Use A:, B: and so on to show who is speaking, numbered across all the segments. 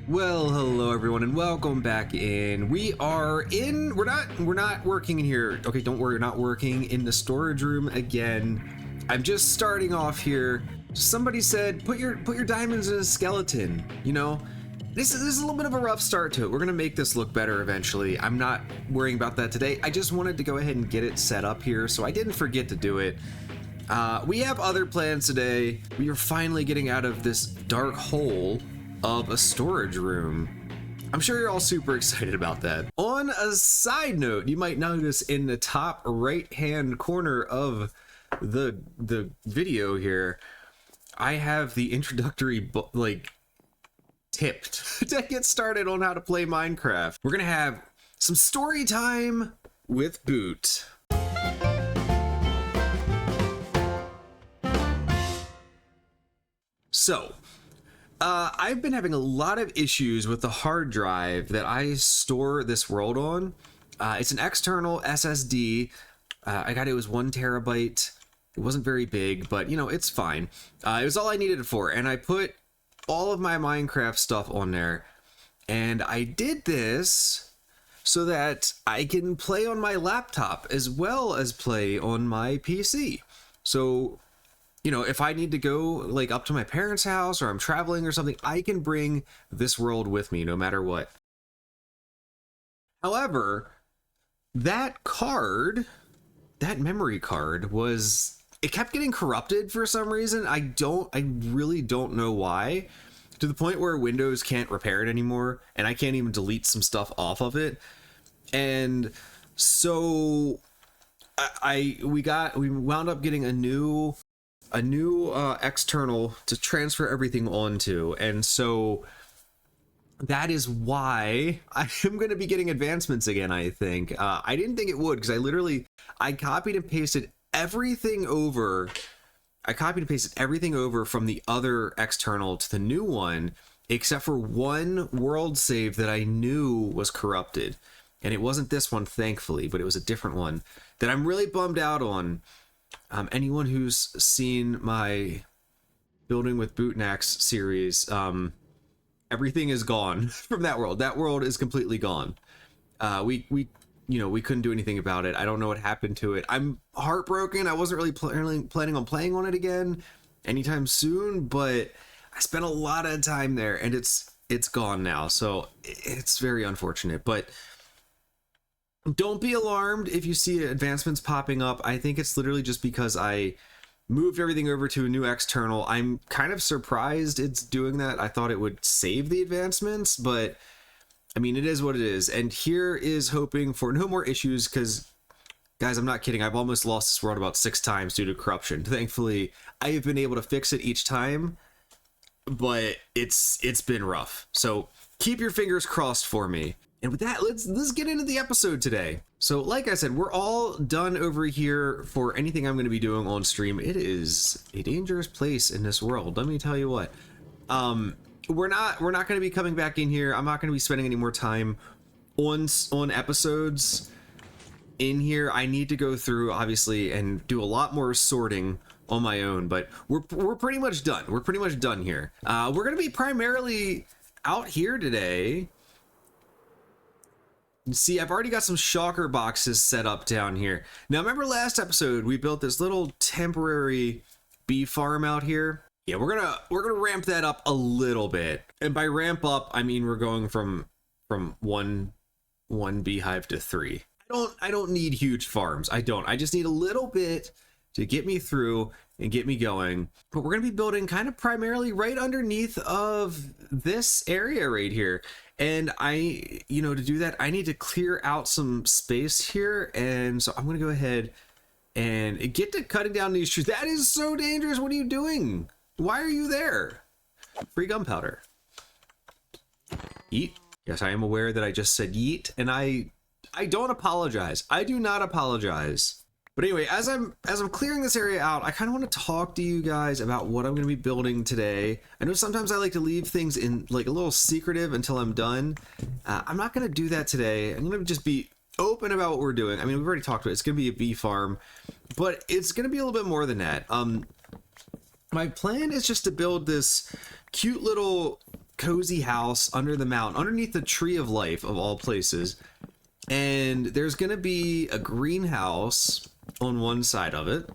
A: Well, hello everyone and welcome back in. We're not working in here. Okay, don't worry, we're not working in the storage room again. I'm just starting off here. Somebody said put your diamonds in a skeleton, you know? This is a little bit of a rough start to it. We're gonna make this look better eventually. I'm not worrying about that today. I just wanted to go ahead and get it set up here so I didn't forget to do it. We have other plans today. We are finally getting out of this dark hole of a storage room. I'm sure you're all super excited about that. On a side note, you might notice in the top right hand corner of the video here, I have the introductory tipped to get started on how to play Minecraft. We're gonna have some story time with Boot. So I've been having a lot of issues with the hard drive that I store this world on. It's an external SSD. I got it was 1 terabyte. It wasn't very big, but you know, it's fine. It was all I needed it for, and I put all of my Minecraft stuff on there. And I did this so that I can play on my laptop as well as play on my PC. So, you know, if I need to go like up to my parents' house or I'm traveling or something, I can bring this world with me no matter what. However, that memory card it kept getting corrupted for some reason. I really don't know why, to the point where Windows can't repair it anymore and I can't even delete some stuff off of it. And so we wound up getting a new external to transfer everything onto, and so that is why I am going to be getting advancements again. I think I didn't think it would, because I copied and pasted everything over. I copied and pasted everything over from the other external to the new one, except for one world save that I knew was corrupted, and it wasn't this one, thankfully, but it was a different one that I'm really bummed out on. Anyone who's seen my Building with Bootnax series, everything is gone from that world. That world is completely gone. We couldn't do anything about it. I don't know what happened to it. I'm heartbroken. I wasn't really planning on playing on it again anytime soon, but I spent a lot of time there and it's gone now. So it's very unfortunate, but don't be alarmed if you see advancements popping up. I think it's literally just because I moved everything over to a new external. I'm kind of surprised it's doing that. I thought it would save the advancements, but I mean, it is what it is. And here is hoping for no more issues, because guys, I'm not kidding. I've almost lost this world about 6 times due to corruption. Thankfully, I have been able to fix it each time, but it's been rough. So keep your fingers crossed for me. And with that, let's get into the episode today. So like I said, we're all done over here for anything I'm going to be doing on stream. It is a dangerous place in this world, let me tell you what. We're not going to be coming back in here. I'm not going to be spending any more time on episodes in here. I need to go through, obviously, and do a lot more sorting on my own, but we're pretty much done. We're pretty much done here. We're going to be primarily out here today. See, I've already got some shulker boxes set up down here. Now, remember last episode we built this little temporary bee farm out here? Yeah, we're gonna ramp that up a little bit. And by ramp up, I mean we're going from one beehive to 3. I don't need huge farms. I just need a little bit to get me through and get me going. But we're gonna be building kind of primarily right underneath of this area right here. And to do that, I need to clear out some space here. And so I'm going to go ahead and get to cutting down these trees. That is so dangerous. What are you doing? Why are you there? Free gunpowder. Yeet. Yes, I am aware that I just said yeet, and I don't apologize. I do not apologize. But anyway, as I'm clearing this area out, I kind of want to talk to you guys about what I'm going to be building today. I know sometimes I like to leave things in like a little secretive until I'm done. I'm not going to do that today. I'm going to just be open about what we're doing. I mean, we've already talked about it. It's going to be a bee farm, but it's going to be a little bit more than that. My plan is just to build this cute little cozy house under the mountain, underneath the tree of life of all places. And there's going to be a greenhouse on one side of it.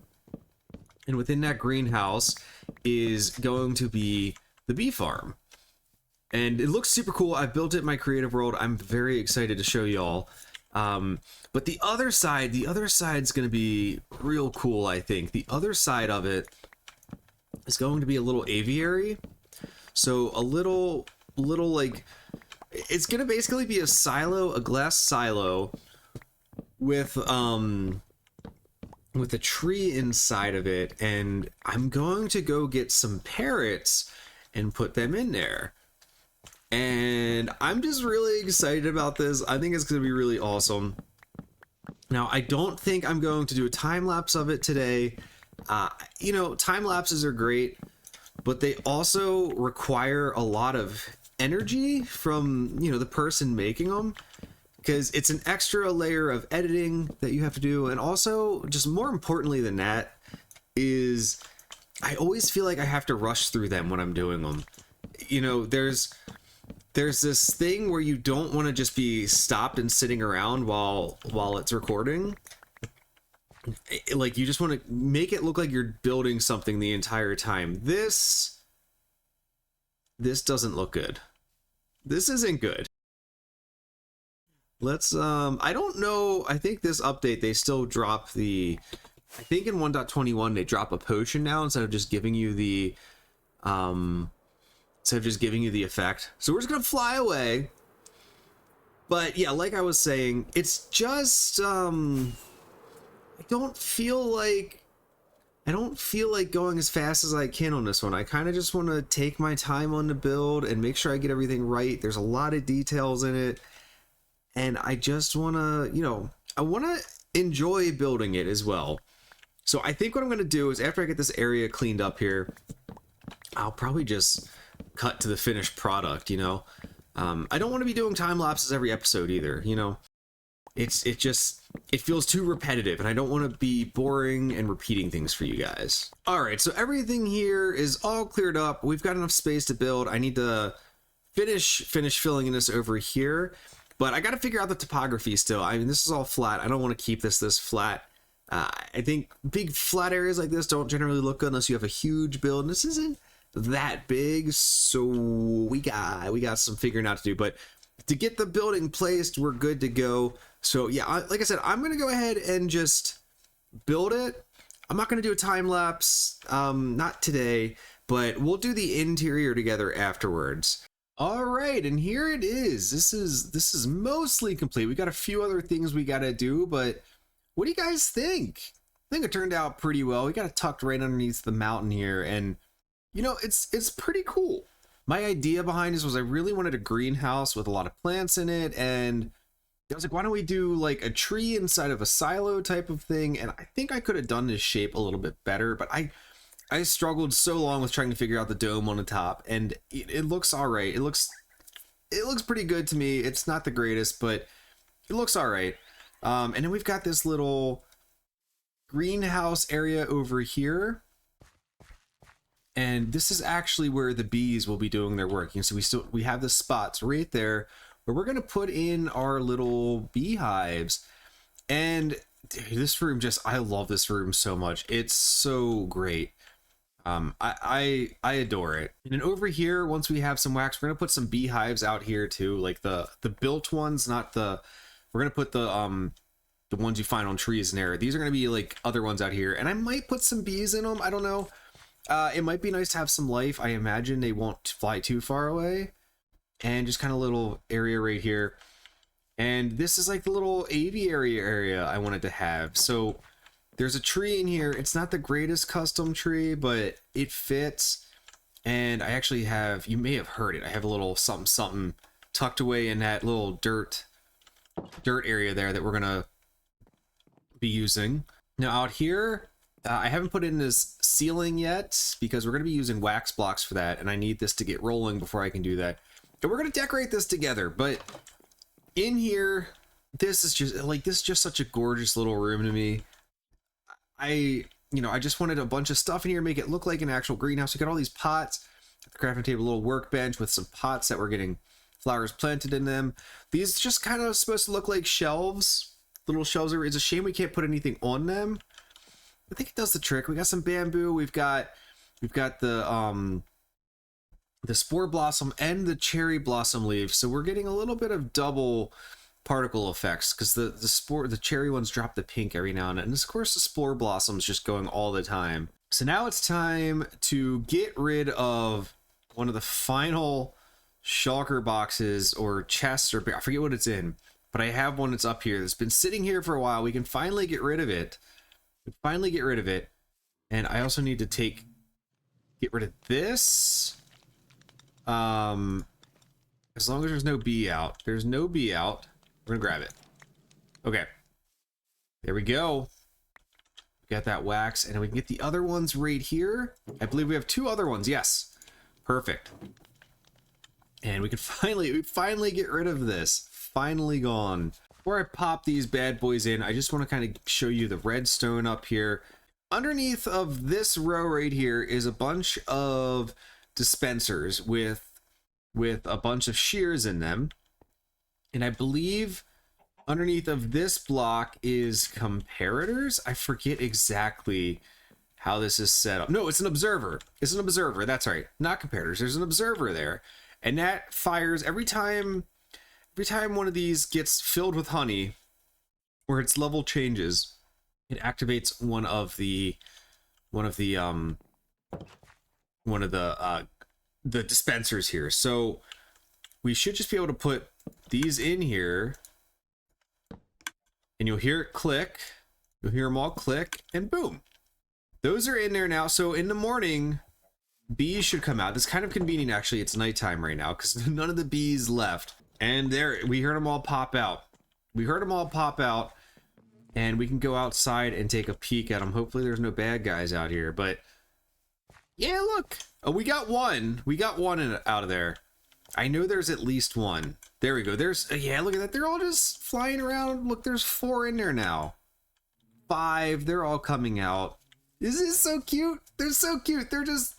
A: And within that greenhouse is going to be the bee farm. And it looks super cool. I built it in my creative world. I'm very excited to show y'all. But the other side's going to be real cool, I think. The other side of it is going to be a little aviary. So a little like, it's going to basically be a silo, a glass silo with a tree inside of it. And I'm going to go get some parrots and put them in there. And I'm just really excited about this. I think it's going to be really awesome. Now, I don't think I'm going to do a time lapse of it today. You know, time lapses are great, but they also require a lot of energy from, you know, the person making them, because it's an extra layer of editing that you have to do. And also, just more importantly than that, is I always feel like I have to rush through them when I'm doing them. You know, there's this thing where you don't want to just be stopped and sitting around while it's recording. Like, you just want to make it look like you're building something the entire time. This doesn't look good. This isn't good. Let's I don't know, I think this update they still drop the, I think in 1.21 they drop a potion now instead of just giving you the effect. So we're just gonna fly away. But yeah, like I was saying, it's just I don't feel like going as fast as I can on this one. I kind of just want to take my time on the build and make sure I get everything right. There's a lot of details in it, and I just want to, you know, I want to enjoy building it as well. So I think what I'm going to do is, after I get this area cleaned up here, I'll probably just cut to the finished product, you know. I don't want to be doing time lapses every episode either, you know. It feels too repetitive, and I don't want to be boring and repeating things for you guys. All right, so everything here is all cleared up. We've got enough space to build. I need to finish filling in this over here, but I got to figure out the topography still. I mean, this is all flat. I don't want to keep this flat. I think big flat areas like this don't generally look good unless you have a huge build, and this isn't that big, so we got some figuring out to do. But to get the building placed, we're good to go. So yeah, like I said, I'm gonna go ahead and just build it. I'm not gonna do a time lapse, not today, but we'll do the interior together afterwards. All right, and here it is. This is mostly complete. We got a few other things we gotta do, but what do you guys think? I think it turned out pretty well. We got it tucked right underneath the mountain here, and you know, it's pretty cool. My idea behind this was I really wanted a greenhouse with a lot of plants in it, and I was like, why don't we do like a tree inside of a silo type of thing? And I think I could have done this shape a little bit better, but I struggled so long with trying to figure out the dome on the top, and it looks all right. It looks pretty good to me. It's not the greatest, but it looks all right. And then we've got this little greenhouse area over here. And this is actually where the bees will be doing their work. You know, so we have the spots right there where we're gonna put in our little beehives. And dude, this room I love this room so much. It's so great. I adore it. And then over here, once we have some wax, we're gonna put some beehives out here too, like the built ones, not the. We're gonna put the ones you find on trees in there. These are gonna be like other ones out here, and I might put some bees in them. I don't know. It might be nice to have some life. I imagine they won't fly too far away. And just kind of little area right here. And this is like the little aviary area I wanted to have. So there's a tree in here. It's not the greatest custom tree, but it fits. And I actually have, you may have heard it, I have a little something tucked away in that little dirt area there that we're gonna be using. Now out here, I haven't put in this ceiling yet because we're going to be using wax blocks for that, and I need this to get rolling before I can do that. And we're going to decorate this together, but in here, this is just such a gorgeous little room to me. I just wanted a bunch of stuff in here, make it look like an actual greenhouse. We got all these pots. the crafting table, a little workbench with some pots that we're getting flowers planted in them. These just kind of supposed to look like shelves, little shelves. It's a shame we can't put anything on them. I think it does the trick. We got some bamboo. We've got the spore blossom and the cherry blossom leaves. So we're getting a little bit of double particle effects because the cherry ones drop the pink every now and then. And of course the spore blossoms just going all the time. So now it's time to get rid of one of the final shulker boxes or chests, or I forget what it's in, but I have one that's up here that's been sitting here for a while. We can finally get rid of it. And I also need to get rid of this. As long as there's no bee out. There's no bee out. We're gonna grab it. Okay. There we go. Got that wax, and we can get the other ones right here. I believe we have 2 other ones. Yes. Perfect. And we can finally get rid of this. Finally gone. Before I pop these bad boys in, I just want to kind of show you the redstone up here. Underneath of this row right here is a bunch of dispensers with a bunch of shears in them. And I believe underneath of this block is comparators. I forget exactly how this is set up. No, it's an observer. It's an observer. That's right. Not comparators. There's an observer there. And that fires every time one of these gets filled with honey or its level changes, it activates one of the dispensers here. So we should just be able to put these in here, and you'll hear it click. You'll hear them all click, and boom. Those are in there now. So in the morning, bees should come out. It's kind of convenient, actually. It's nighttime right now because none of the bees left. And there, we heard them all pop out. And we can go outside and take a peek at them. Hopefully there's no bad guys out here. But yeah, look. Oh, we got one. Out of there. I know there's at least one. There we go. There's, yeah, look at that. They're all just flying around. Look, there's 4 in there now. 5. They're all coming out. This is so cute. They're so cute. They're just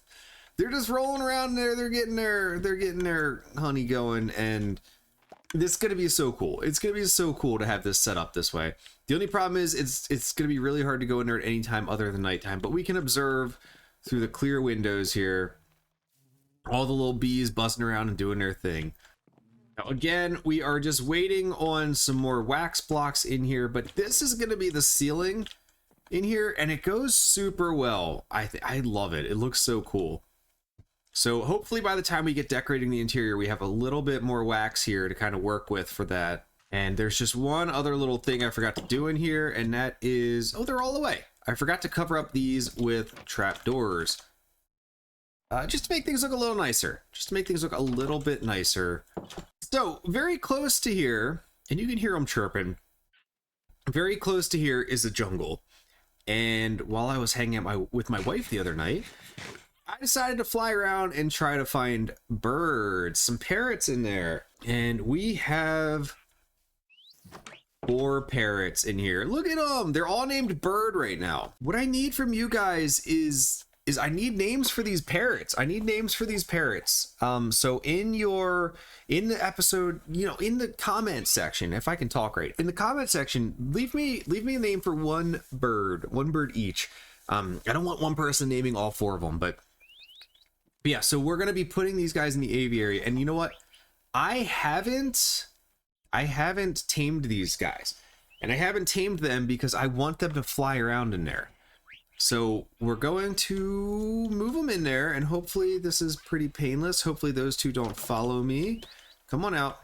A: rolling around there. They're getting their honey going, and this is gonna be so cool. It's gonna be so cool to have this set up this way. The only problem is it's gonna be really hard to go in there at any time other than nighttime, but we can observe through the clear windows here all the little bees buzzing around and doing their thing. Now again, we are just waiting on some more wax blocks in here, but this is gonna be the ceiling in here, and it goes super well. I love it. It looks so cool. So hopefully by the time we get decorating the interior, we have a little bit more wax here to kind of work with for that. And there's just one other little thing I forgot to do in here, and that is, oh, they're all away. I forgot to cover up these with trapdoors. Just to make things look a little nicer. Just to make things look a little bit nicer. So very close to here, and you can hear them chirping. Very close to here is the jungle. And while I was hanging out with my wife the other night, I decided to fly around and try to find birds, some parrots in there. And we have 4 parrots in here. Look at them. They're all named Bird right now. What I need from you guys is I need names for these parrots. So in the episode, you know, in the comment section, if I can talk right, in the comment section, leave me a name for one bird each. I don't want one person naming all 4 of them, but yeah, so we're going to be putting these guys in the aviary. And you know what? I haven't tamed these guys, and I haven't tamed them because I want them to fly around in there. So we're going to move them in there, and hopefully this is pretty painless. Hopefully those 2 don't follow me. Come on out.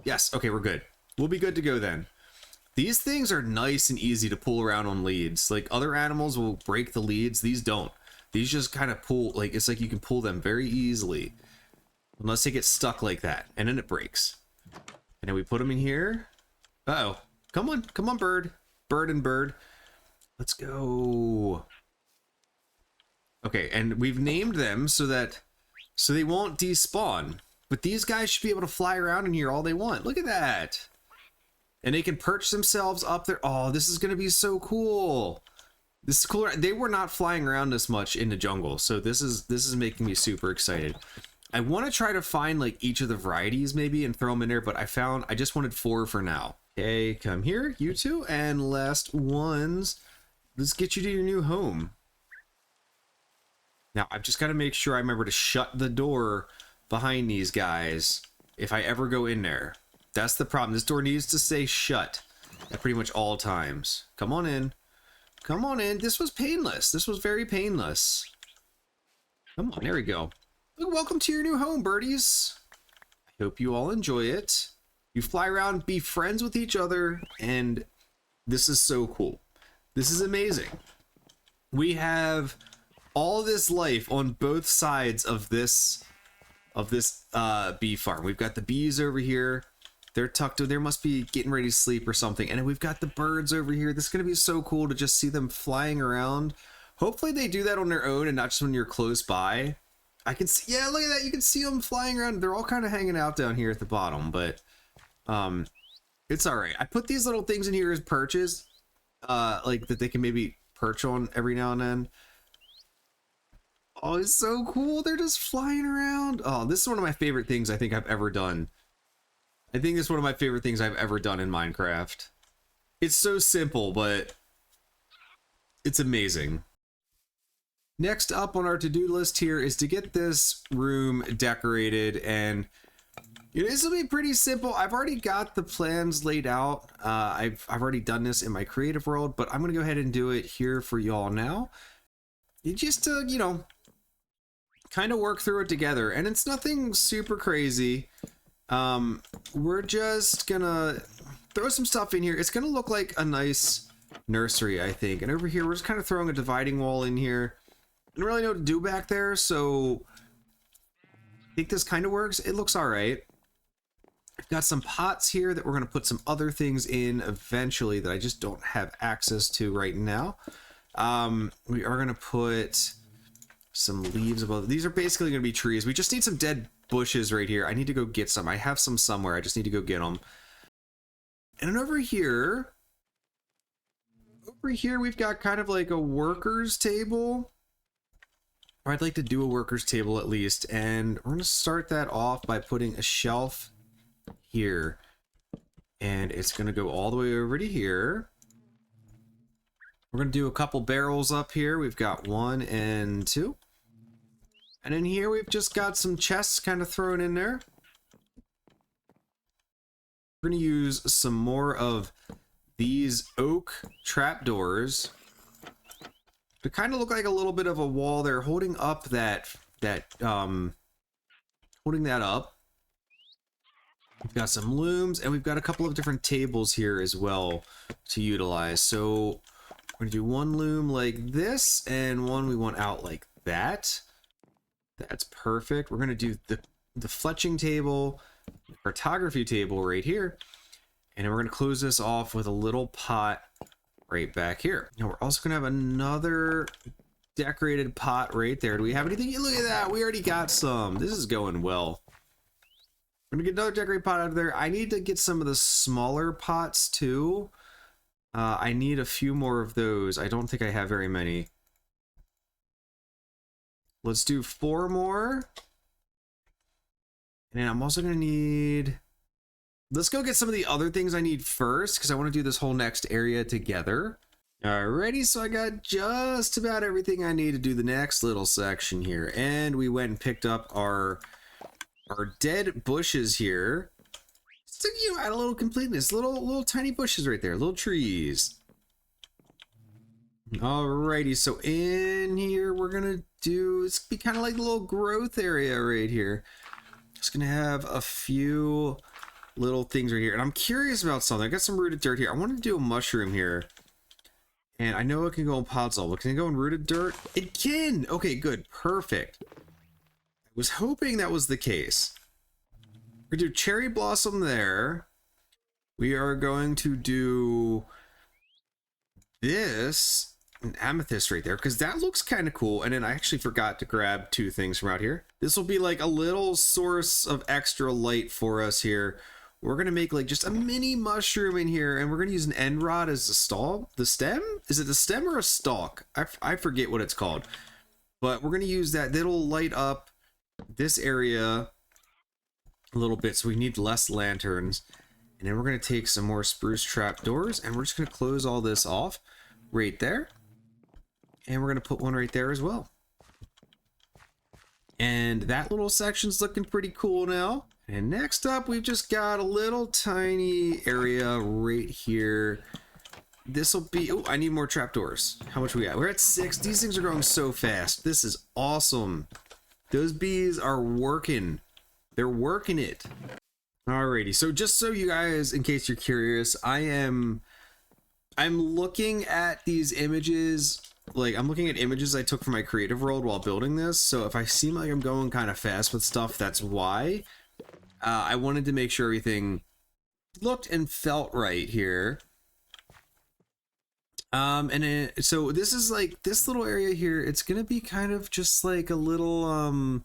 A: Yes. Okay, we're good. We'll be good to go then. These things are nice and easy to pull around on leads. Like other animals will break the leads. These don't. These just kind of pull, like it's like you can pull them very easily. Unless they get stuck like that, and then it breaks. And then we put them in here. Uh-oh. Come on, bird. Bird. Let's go. Okay, and we've named them so they won't despawn. But these guys should be able to fly around in here all they want. Look at that. And they can perch themselves up there. Oh, this is going to be so cool. This is cooler. They were not flying around this much in the jungle, so this is making me super excited. I want to try to find like each of the varieties maybe and throw them in there, but I just wanted 4 for now. Okay, come here, you two, and last ones. Let's get you to your new home. Now, I've just got to make sure I remember to shut the door behind these guys if I ever go in there. That's the problem. This door needs to stay shut at pretty much all times. Come on in. Come on in. This was painless. This was very painless. Come on, there we go. Welcome to your new home, birdies. I hope you all enjoy it. You fly around, be friends with each other, and this is so cool. This is amazing. We have all this life on both sides of this bee farm. We've got the bees over here. They're tucked in. They must be getting ready to sleep or something. And then we've got the birds over here. This is going to be so cool to just see them flying around. Hopefully they do that on their own and not just when you're close by. I can see, yeah, look at that. You can see them flying around. They're all kind of hanging out down here at the bottom, but it's all right. I put these little things in here as perches, like that they can maybe perch on every now and then. Oh, it's so cool. They're just flying around. Oh, this is one of my favorite things I think I've ever done. I think it's one of my favorite things I've ever done in Minecraft. It's so simple, but it's amazing. Next up on our to-do list here is to get this room decorated, and this will be pretty simple. I've already got the plans laid out. I've already done this in my creative world, but I'm going to go ahead and do it here for y'all now. Just to, you know, kind of work through it together, and it's nothing super crazy. We're just gonna throw some stuff in here. It's gonna look like a nice nursery, I think. And over here, we're just kind of throwing a dividing wall in here. I don't really know what to do back there, so I think this kind of works. It looks all right. I've got some pots here that we're gonna put some other things in eventually that I just don't have access to right now. We are gonna put some leaves above. These are basically gonna be trees. We just need some dead bushes right here. I need to go get some. I have some somewhere. I just need to go get them. And then over here we've got kind of like a workers table. Or I'd like to do a workers table at least. And we're gonna start that off by putting a shelf here. And it's gonna go all the way over to here. We're gonna do a couple barrels up here. We've got 1 and 2. And in here, we've just got some chests kind of thrown in there. We're going to use some more of these oak trapdoors to kind of look like a little bit of a wall there, holding up holding that up. We've got some looms, and we've got a couple of different tables here as well to utilize. So we're going to do one loom like this, and one we want out like that. That's perfect. We're going to do the fletching table, the cartography table right here. And then we're going to close this off with a little pot right back here. Now we're also going to have another decorated pot right there. Do we have anything? Look at that. We already got some. This is going well. We're going to get another decorated pot out of there. I need to get some of the smaller pots too. I need a few more of those. I don't think I have very many. Let's do 4 more. And then I'm also going to need... Let's go get some of the other things I need first, because I want to do this whole next area together. Alrighty, so I got just about everything I need to do the next little section here. And we went and picked up our dead bushes here. Just to, you know, add a little completeness. Little tiny bushes right there. Little trees. Alrighty, so in here we're gonna do, it's gonna be kind of like a little growth area right here. Just gonna have a few little things right here, and I'm curious about something. I got some rooted dirt here. I want to do a mushroom here, and I know it can go in podzol, but can it go in rooted dirt? It can. Okay, good, perfect. I was hoping that was the case. We're gonna do cherry blossom there. We are going to do this. An amethyst right there, because that looks kind of cool. And then I actually forgot to grab 2 things from out here. This will be like a little source of extra light for us here We're gonna make like just a mini mushroom in here, and we're gonna use an end rod as the stem. Is it the stem or a stalk? I forget what it's called, but we're gonna use that. That'll light up this area a little bit, so we need less lanterns. And then we're gonna take some more spruce trapdoors, and we're just gonna close all this off right there, and we're gonna put one right there as well. And that little section's looking pretty cool now. And next up, we've just got a little tiny area right here. This will be, oh, I need more trapdoors. How much we got? We're at 6. These things are growing so fast. This is awesome. Those bees are working. They're working it. Alrighty, so just so you guys, in case you're curious, I'm looking at these images. Like, I'm looking at images I took from my creative world while building this, so if I seem like I'm going kind of fast with stuff, that's why. I wanted to make sure everything looked and felt right here. So this is like, this little area here, it's gonna be kind of just like a little, I don't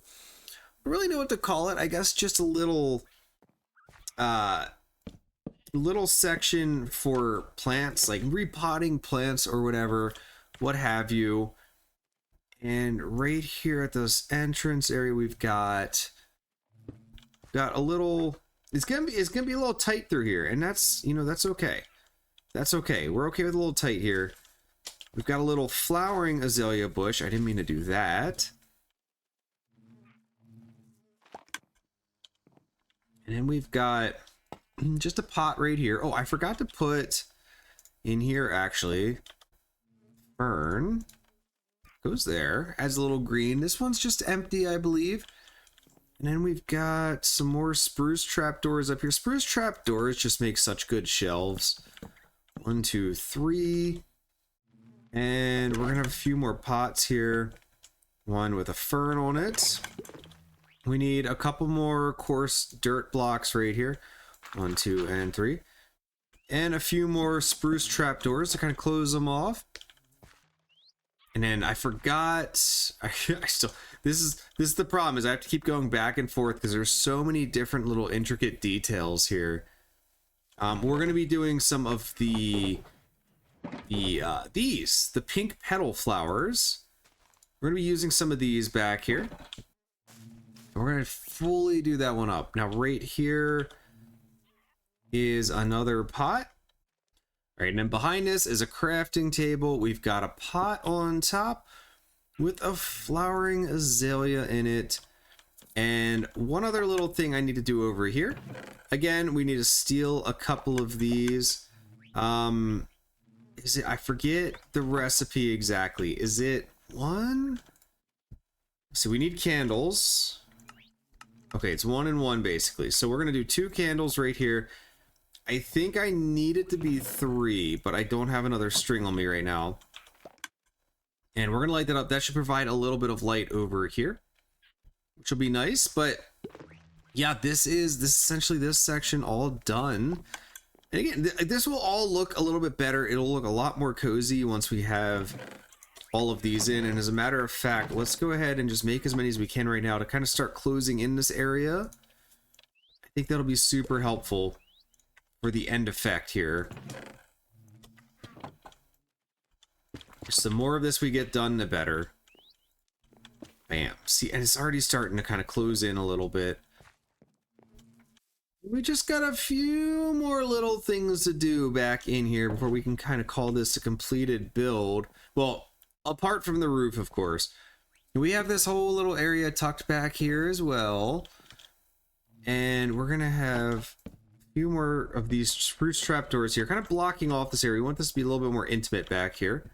A: really know what to call it, I guess just a little section for plants, like repotting plants or whatever, what have you. And right here at this entrance area, we've got a little, it's gonna be a little tight through here, and that's, you know, that's okay. That's okay. We're okay with a little tight here. We've got a little flowering azalea bush. I didn't mean to do that. And then we've got just a pot right here. Oh, I forgot to put in here, actually, fern goes there, adds a little green. This one's just empty, I believe. And then we've got some more spruce trapdoors up here. Spruce trapdoors just make such good shelves. 1, 2, 3. And we're gonna have a few more pots here. One with a fern on it. We need a couple more coarse dirt blocks right here. 1, 2, and 3. And a few more spruce trapdoors to kind of close them off. And then I forgot, I still, this is the problem, is I have to keep going back and forth because there's so many different little intricate details here. We're going to be doing some of the pink petal flowers. We're going to be using some of these back here. And we're going to fully do that one up. Now right here is another pot. All right, and then behind this is a crafting table. We've got a pot on top with a flowering azalea in it. And one other little thing I need to do over here. Again, we need to steal a couple of these. Is it, I forget the recipe exactly. Is it 1? So we need candles. Okay, it's 1 and 1 basically. So we're gonna do 2 candles right here. I think I need it to be 3, but I don't have another string on me right now. And we're gonna light that up. That should provide a little bit of light over here, which will be nice. But yeah, this is essentially this section all done. And again, this will all look a little bit better. It'll look a lot more cozy once we have all of these in. And as a matter of fact, let's go ahead and just make as many as we can right now to kind of start closing in this area. I think that'll be super helpful for the end effect here. Just the more of this we get done, the better. Bam. See, and it's already starting to kind of close in a little bit. We just got a few more little things to do back in here before we can kind of call this a completed build. Well, apart from the roof, of course. We have this whole little area tucked back here as well. And we're going to have a few more of these spruce trapdoors here, kind of blocking off this area. We want this to be a little bit more intimate back here.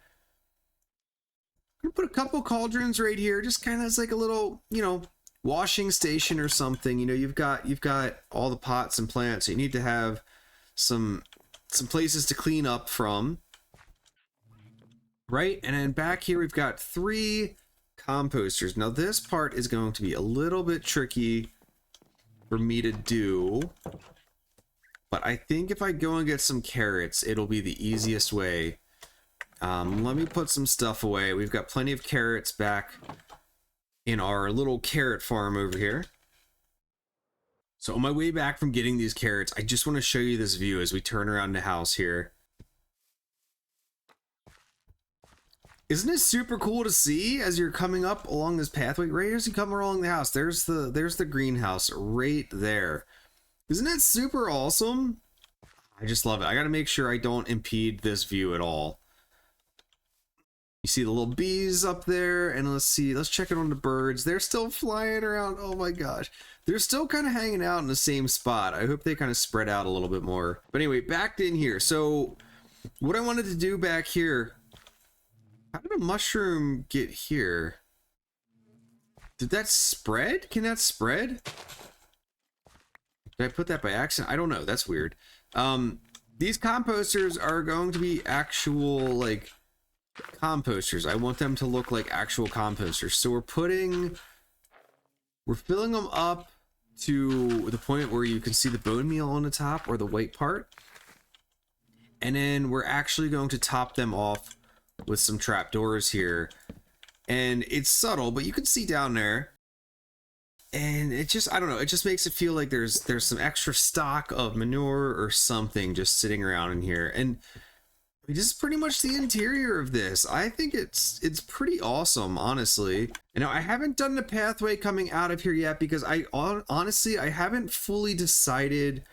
A: I'm going to put a couple cauldrons right here, just kind of as like a little, you know, washing station or something. You know, you've got all the pots and plants, so you need to have some places to clean up from, right? And then back here we've got 3 composters. Now this part is going to be a little bit tricky for me to do, but I think if I go and get some carrots, it'll be the easiest way. Let me put some stuff away. We've got plenty of carrots back in our little carrot farm over here. So on my way back from getting these carrots, I just want to show you this view as we turn around the house here. Isn't it super cool to see as you're coming up along this pathway? Right as you come along the house, there's the greenhouse right there. Isn't that super awesome? I just love it. I got to make sure I don't impede this view at all. You see the little bees up there, and let's check it on the birds. They're still flying around. Oh my gosh. They're still kind of hanging out in the same spot. I hope they kind of spread out a little bit more. But anyway, back in here. So what I wanted to do back here, how did a mushroom get here? Did that spread? Can that spread? Did I put that by accident? I don't know. That's weird. These composters are going to be actual, like, composters. I want them to look like actual composters. So we're filling them up to the point where you can see the bone meal on the top, or the white part. And then we're actually going to top them off with some trapdoors here. And it's subtle, but you can see down there. And it just, I don't know, it just makes it feel like there's some extra stock of manure or something just sitting around in here. And this is pretty much the interior of this. I think it's pretty awesome, honestly. And now I haven't done the pathway coming out of here yet because honestly, I haven't fully decided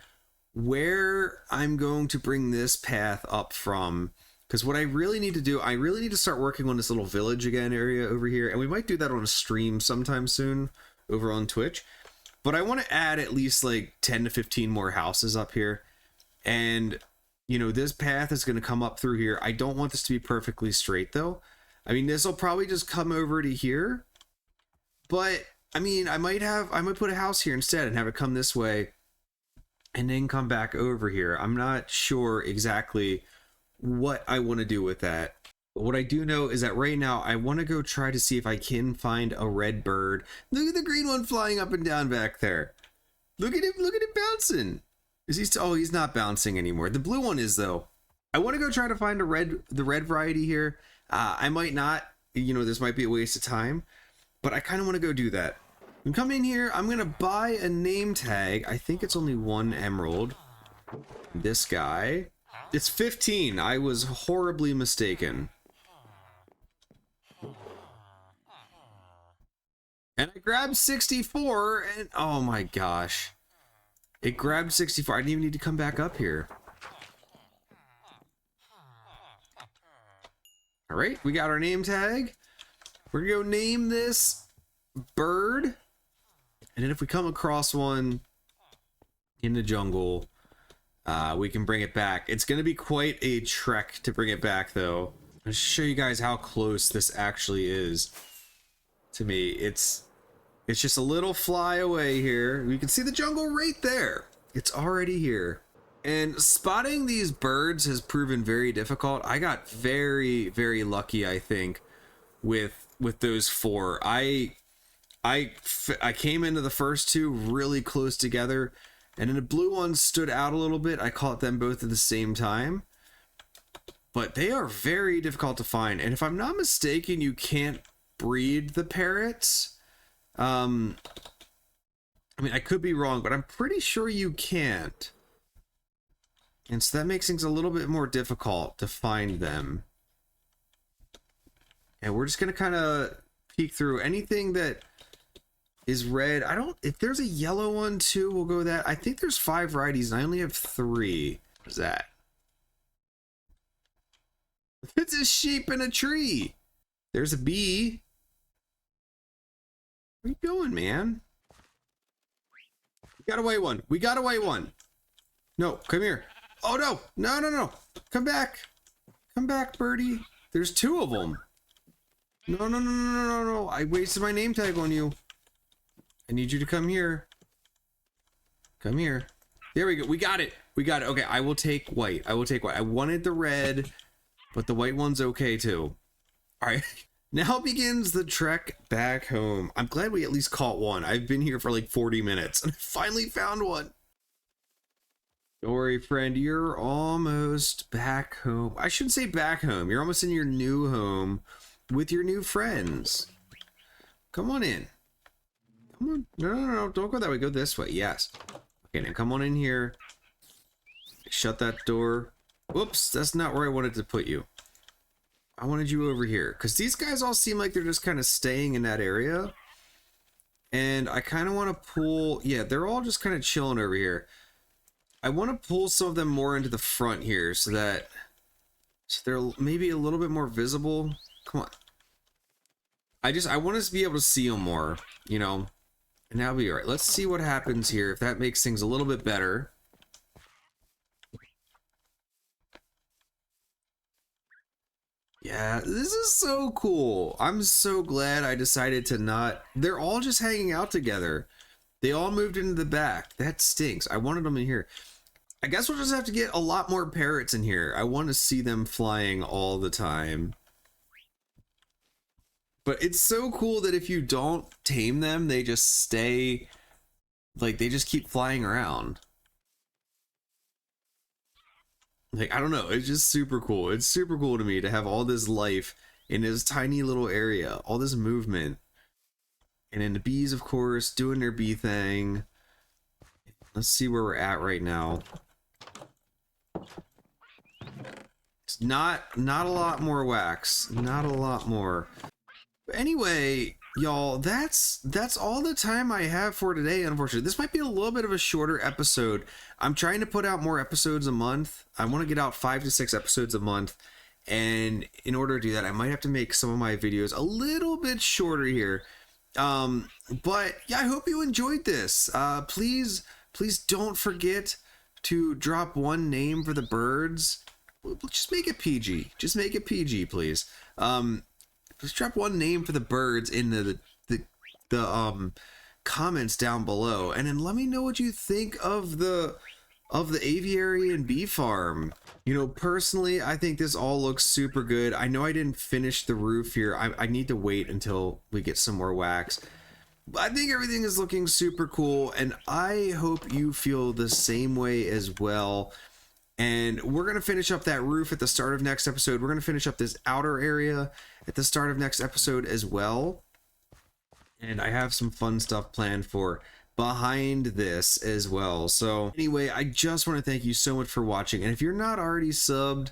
A: where I'm going to bring this path up from. Because what I really need to do, I really need to start working on this little village again area over here. And we might do that on a stream sometime soon over on Twitch. But I want to add at least like 10 to 15 more houses up here. And you know, this path is going to come up through here. I don't want this to be perfectly straight though. I mean, this will probably just come over to here. But I mean, I might put a house here instead and have it come this way and then come back over here. I'm not sure exactly what I want to do with that. But what I do know is that right now I want to go try to see if I can find a red bird. Look at the green one flying up and down back there. Look at him bouncing. Is he still? Oh, he's not bouncing anymore. The blue one is though. I want to go try to find the red variety here. I might not, you know, this might be a waste of time, but I kind of want to go do that. I'm coming in here. I'm going to buy a name tag. I think it's only 1 emerald. This guy. It's 15. I was horribly mistaken. And I grabbed 64 and oh my gosh. It grabbed 64. I didn't even need to come back up here. All right, we got our name tag. We're gonna go name this bird. And then if we come across one in the jungle, we can bring it back. It's gonna be quite a trek to bring it back though. I'll show you guys how close this actually is to me. It's just a little fly away here. You can see the jungle right there. It's already here. And spotting these birds has proven very difficult. I got very, very lucky, I think, with those 4. I came into the first 2 really close together, and then the blue ones stood out a little bit. I caught them both at the same time. But they are very difficult to find. And if I'm not mistaken, you can't breed the parrots. I mean, I could be wrong, but I'm pretty sure you can't. And so that makes things a little bit more difficult to find them. And we're just going to kind of peek through anything that is red. If there's a yellow one too, we'll go with that. I think there's 5 varieties and I only have 3. What is that? It's a sheep in a tree. There's a bee. Where you going, man? We got away one. We got away one. No, come here. Oh, no. No, no, no. Come back. Come back, birdie. There's 2 of them. No, no, no, no, no, no, no. I wasted my name tag on you. I need you to come here. Come here. There we go. We got it. We got it. Okay, I will take white. I will take white. I wanted the red, but the white one's okay, too. All right. Now begins the trek back home. I'm glad we at least caught one. I've been here for like 40 minutes and I finally found one. Don't worry, friend. You're almost back home. I shouldn't say back home. You're almost in your new home with your new friends. Come on in. Come on. No, no, no. Don't go that way. Go this way. Yes. Okay, now come on in here. Shut that door. Whoops, that's not where I wanted to put you. I wanted you over here because these guys all seem like they're just kind of staying in that area. And I kind of want to pull, yeah, they're all just kind of chilling over here. I want to pull some of them more into the front here so that they're maybe a little bit more visible. Come on. I want us to be able to see them more, you know, and that'll be all right. Let's see what happens here if that makes things a little bit better. Yeah, this is so cool. I'm so glad I decided to not... They're all just hanging out together. They all moved into the back. That stinks. I wanted them in here. I guess we'll just have to get a lot more parrots in here. I want to see them flying all the time. But it's so cool that if you don't tame them, they just stay... Like, they just keep flying around. Like, I don't know, it's just super cool. It's super cool to me to have all this life in this tiny little area, all this movement. And then the bees, of course, doing their bee thing. Let's see where we're at right now. It's not a lot more wax. Not a lot more. But anyway, y'all, that's all the time I have for today, unfortunately. This might be a little bit of a shorter episode. I'm trying to put out more episodes a month. I want to get out 5 to 6 episodes a month. And in order to do that, I might have to make some of my videos a little bit shorter here. But yeah, I hope you enjoyed this. Please don't forget to drop one name for the birds. Just make it PG. Just make it PG, please. Just drop one name for the birds in the comments down below, and then let me know what you think of the aviary and bee farm. You know, personally, I think this all looks super good. I know I didn't finish the roof here. I need to wait until we get some more wax. But I think everything is looking super cool, and I hope you feel the same way as well. And we're going to finish up that roof at the start of next episode. We're going to finish up this outer area at the start of next episode as well. And I have some fun stuff planned for behind this as well. So anyway, I just want to thank you so much for watching. And if you're not already subbed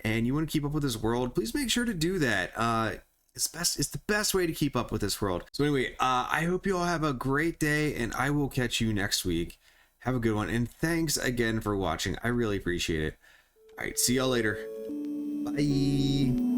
A: and you want to keep up with this world, please make sure to do that. It's the best way to keep up with this world. So anyway, I hope you all have a great day, and I will catch you next week. Have a good one, and thanks again for watching. I really appreciate it. All right, see y'all later. Bye.